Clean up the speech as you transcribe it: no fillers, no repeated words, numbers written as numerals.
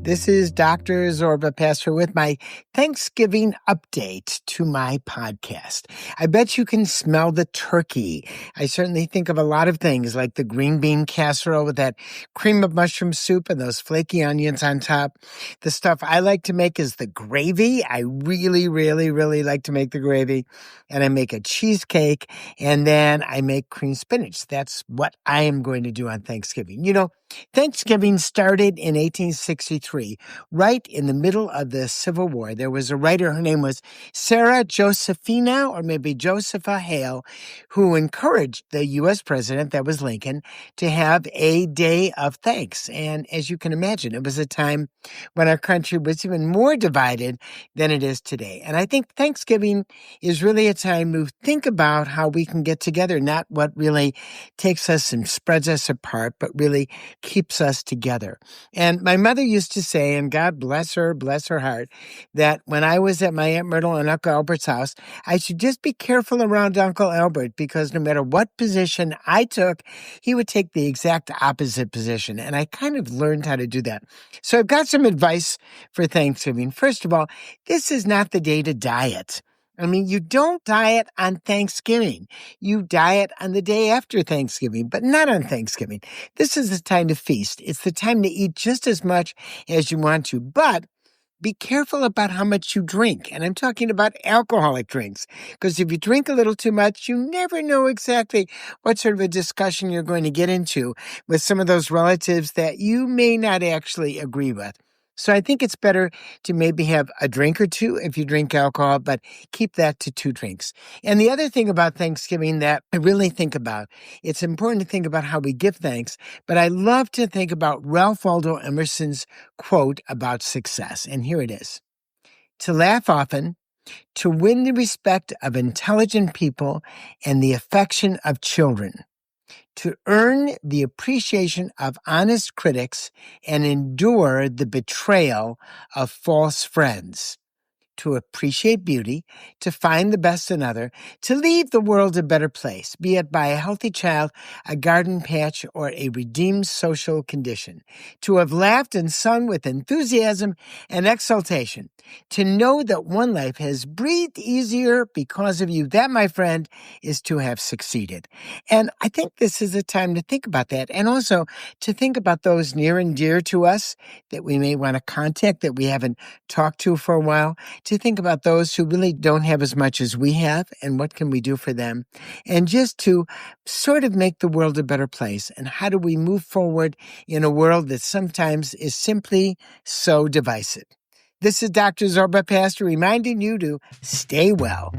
This is Dr. Zorba, pastor, with my Thanksgiving update to my podcast. I bet you can smell the turkey. I certainly think of a lot of things like the green bean casserole with that cream of mushroom soup and those flaky onions on top. The stuff I like to make is the gravy. I really like to make the gravy. And I make a cheesecake, and then I make cream spinach. That's what I am going to do on Thanksgiving. You know, Thanksgiving started in 1863, right in the middle of the Civil War. There was a writer, her name was Sarah Josephina, or maybe Josepha Hale, who encouraged the U.S. president, that was Lincoln, to have a day of thanks. And as you can imagine, it was a time when our country was even more divided than it is today. And I think Thanksgiving is really a time to think about how we can get together, not what really takes us and spreads us apart, but really keeps us together. And my mother used to say, and God bless her heart, that when I was at my Aunt Myrtle and Uncle Albert's house, I should just be careful around Uncle Albert, because no matter what position I took, he would take the exact opposite position. And I kind of learned how to do that. So I've got some advice for Thanksgiving. First of all, this is not the day to diet. I mean, you don't diet on Thanksgiving. You diet on the day after Thanksgiving, but not on Thanksgiving. This is the time to feast. It's the time to eat just as much as you want to, but be careful about how much you drink. And I'm talking about alcoholic drinks, because if you drink a little too much, you never know exactly what sort of a discussion you're going to get into with some of those relatives that you may not actually agree with. So I think it's better to maybe have a drink or two if you drink alcohol, but keep that to 2 drinks. And the other thing about Thanksgiving that I really think about, it's important to think about how we give thanks, but I love to think about Ralph Waldo Emerson's quote about success. And here it is: to laugh often, to win the respect of intelligent people and the affection of children, to earn the appreciation of honest critics and endure the betrayal of false friends, to appreciate beauty, to find the best in others, to leave the world a better place, be it by a healthy child, a garden patch, or a redeemed social condition, to have laughed and sung with enthusiasm and exultation, to know that one life has breathed easier because of you. That, my friend, is to have succeeded. And I think this is a time to think about that, and also to think about those near and dear to us that we may want to contact, that we haven't talked to for a while, to think about those who really don't have as much as we have and what can we do for them, and just to sort of make the world a better place. And how do we move forward in a world that sometimes is simply so divisive? This is Dr. Zorba, pastor, reminding you to stay well.